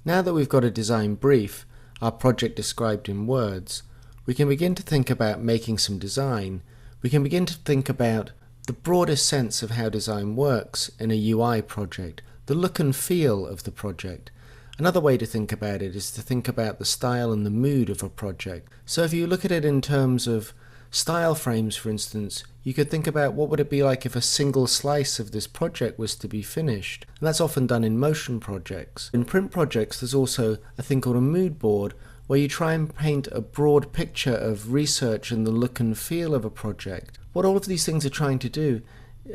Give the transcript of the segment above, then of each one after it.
Now that we've got a design brief, our project described in words, we can begin to think about making some design. We can begin to think about the broadest sense of how design works in a UI project, the look and feel of the project. Another way to think about it is to think about the style and the mood of a project. So if you look at it in terms of style frames, for instance, you could think about what would it be like if a single slice of this project was to be finished. And that's often done in motion projects. In print projects, there's also a thing called a mood board, where you try and paint a broad picture of research and the look and feel of a project. What all of these things are trying to do,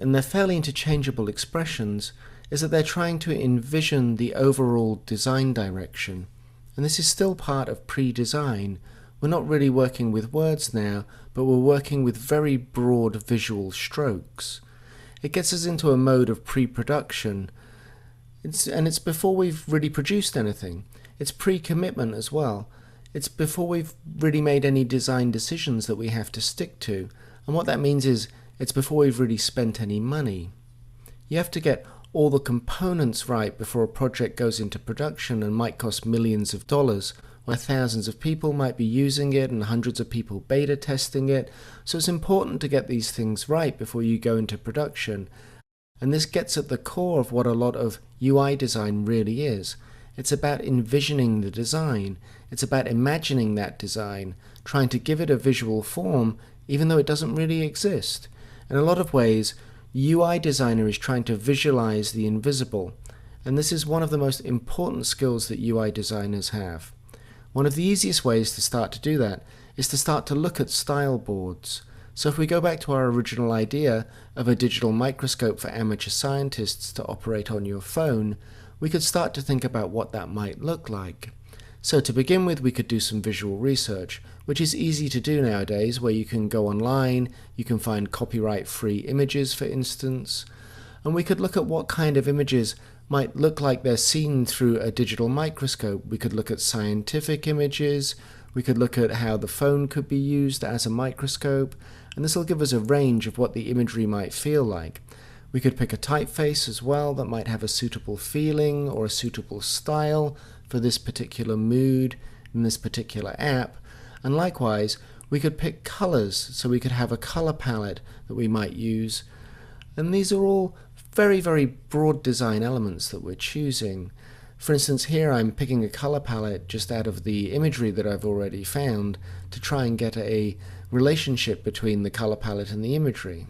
and they're fairly interchangeable expressions, is that they're trying to envision the overall design direction. And this is still part of pre-design. We're not really working with words now, but we're working with very broad visual strokes. It gets us into a mode of pre-production, and it's before we've really produced anything. It's pre-commitment as well. It's before we've really made any design decisions that we have to stick to. And what that means is it's before we've really spent any money. You have to get all the components right before a project goes into production and might cost millions of dollars, where thousands of people might be using it and hundreds of people beta testing it. So it's important to get these things right before you go into production. And this gets at the core of what a lot of UI design really is. It's about envisioning the design. It's about imagining that design, trying to give it a visual form even though it doesn't really exist. In a lot of ways, UI designer is trying to visualize the invisible, and this is one of the most important skills that UI designers have. One of the easiest ways to start to do that is to start to look at style boards. So if we go back to our original idea of a digital microscope for amateur scientists to operate on your phone, we could start to think about what that might look like. So to begin with, we could do some visual research, which is easy to do nowadays, where you can go online, you can find copyright-free images, for instance, and we could look at what kind of images might look like they're seen through a digital microscope. We could look at scientific images, we could look at how the phone could be used as a microscope, and this will give us a range of what the imagery might feel like. We could pick a typeface as well that might have a suitable feeling or a suitable style for this particular mood in this particular app. And likewise, we could pick colors, so we could have a color palette that we might use. And these are all very, very broad design elements that we're choosing. For instance, here I'm picking a color palette just out of the imagery that I've already found to try and get a relationship between the color palette and the imagery.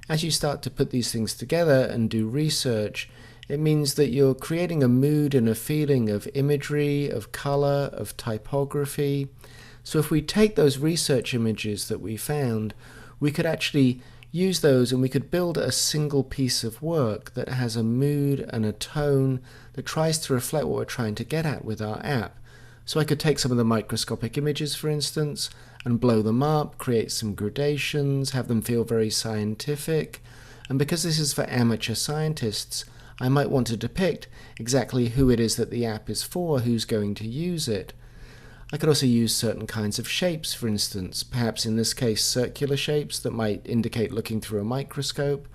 As you start to put these things together and do research, it means that you're creating a mood and a feeling of imagery, of color, of typography. So if we take those research images that we found, we could actually use those and we could build a single piece of work that has a mood and a tone that tries to reflect what we're trying to get at with our app. So I could take some of the microscopic images, for instance, and blow them up, create some gradations, have them feel very scientific. And because this is for amateur scientists, I might want to depict exactly who it is that the app is for, who's going to use it. I could also use certain kinds of shapes, for instance, perhaps in this case circular shapes that might indicate looking through a microscope,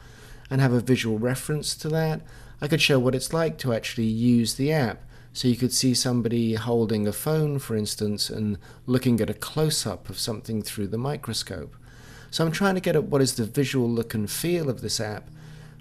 and have a visual reference to that. I could show what it's like to actually use the app. So you could see somebody holding a phone, for instance, and looking at a close-up of something through the microscope. So I'm trying to get at what is the visual look and feel of this app,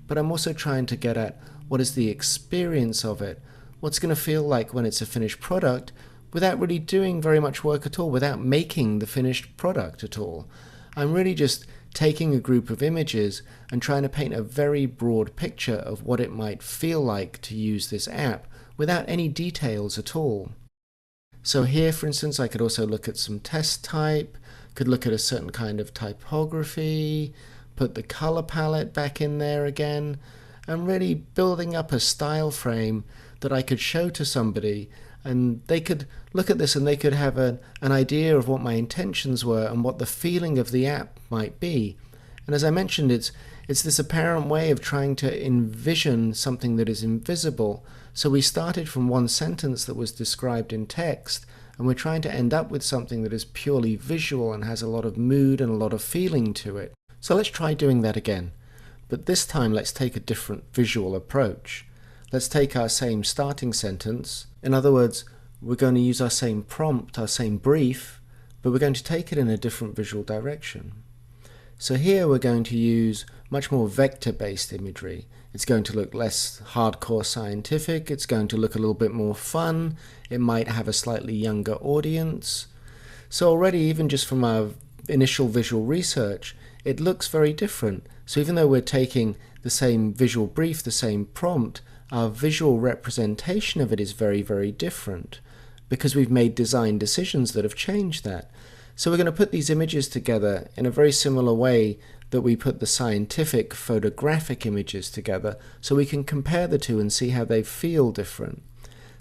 but I'm also trying to get at what is the experience of it, what's going to feel like when it's a finished product, without really doing very much work at all, without making the finished product at all. I'm really just taking a group of images and trying to paint a very broad picture of what it might feel like to use this app, without any details at all. So here, for instance, I could also look at some test type, could look at a certain kind of typography, put the color palette back in there again, and really building up a style frame that I could show to somebody, and they could look at this and they could have an idea of what my intentions were and what the feeling of the app might be. And as I mentioned, it's this apparent way of trying to envision something that is invisible. So we started from one sentence that was described in text, and we're trying to end up with something that is purely visual and has a lot of mood and a lot of feeling to it. So let's try doing that again. But this time let's take a different visual approach. Let's take our same starting sentence, In other words, we're going to use our same prompt, our same brief, but we're going to take it in a different visual direction. So here we're going to use much more vector-based imagery. It's going to look less hardcore scientific, it's going to look a little bit more fun, it might have a slightly younger audience. So already, even just from our initial visual research, it looks very different. So even though we're taking the same visual brief, the same prompt, our visual representation of it is very, very different because we've made design decisions that have changed that. So we're going to put these images together in a very similar way that we put the scientific photographic images together, so we can compare the two and see how they feel different.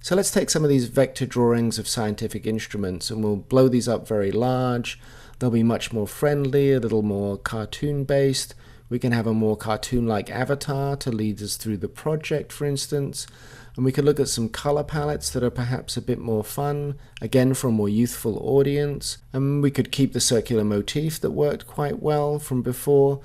So let's take some of these vector drawings of scientific instruments and we'll blow these up very large. They'll be much more friendly, a little more cartoon based. We can have a more cartoon-like avatar to lead us through the project, for instance. And we could look at some color palettes that are perhaps a bit more fun, again for a more youthful audience. And we could keep the circular motif that worked quite well from before,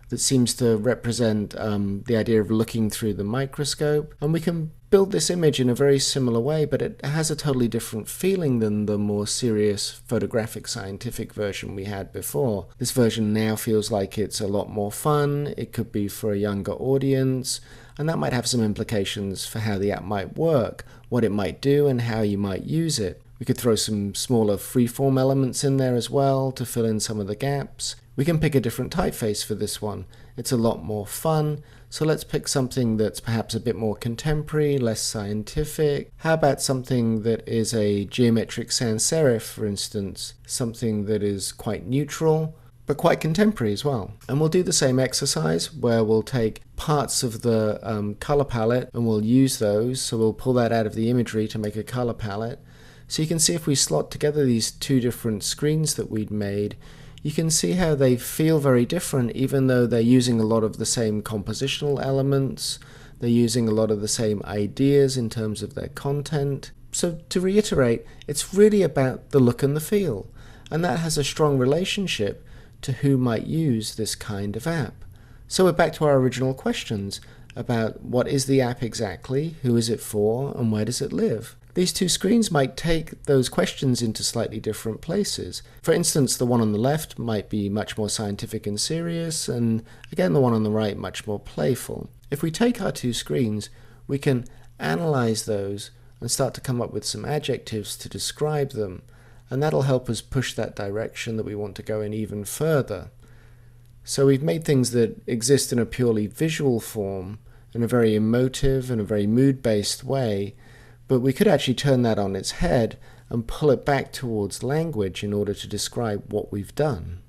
that seems to represent the idea of looking through the microscope. And we can build this image in a very similar way, but it has a totally different feeling than the more serious photographic scientific version we had before. This version now feels like it's a lot more fun, it could be for a younger audience, and that might have some implications for how the app might work, what it might do, and how you might use it. We could throw some smaller freeform elements in there as well to fill in some of the gaps. We can pick a different typeface for this one. It's a lot more fun, so let's pick something that's perhaps a bit more contemporary, less scientific. How about something that is a geometric sans serif, for instance? Something that is quite neutral, but quite contemporary as well. And we'll do the same exercise where we'll take parts of the color palette and we'll use those. So we'll pull that out of the imagery to make a color palette. So you can see if we slot together these two different screens that we'd made, you can see how they feel very different, even though they're using a lot of the same compositional elements, they're using a lot of the same ideas in terms of their content. So to reiterate, it's really about the look and the feel, and that has a strong relationship to who might use this kind of app. So we're back to our original questions about what is the app exactly, who is it for, and where does it live? These two screens might take those questions into slightly different places. For instance, the one on the left might be much more scientific and serious, and again the one on the right much more playful. If we take our two screens, we can analyze those and start to come up with some adjectives to describe them, and that'll help us push that direction that we want to go in even further. So we've made things that exist in a purely visual form, in a very emotive and a very mood-based way, but we could actually turn that on its head and pull it back towards language in order to describe what we've done.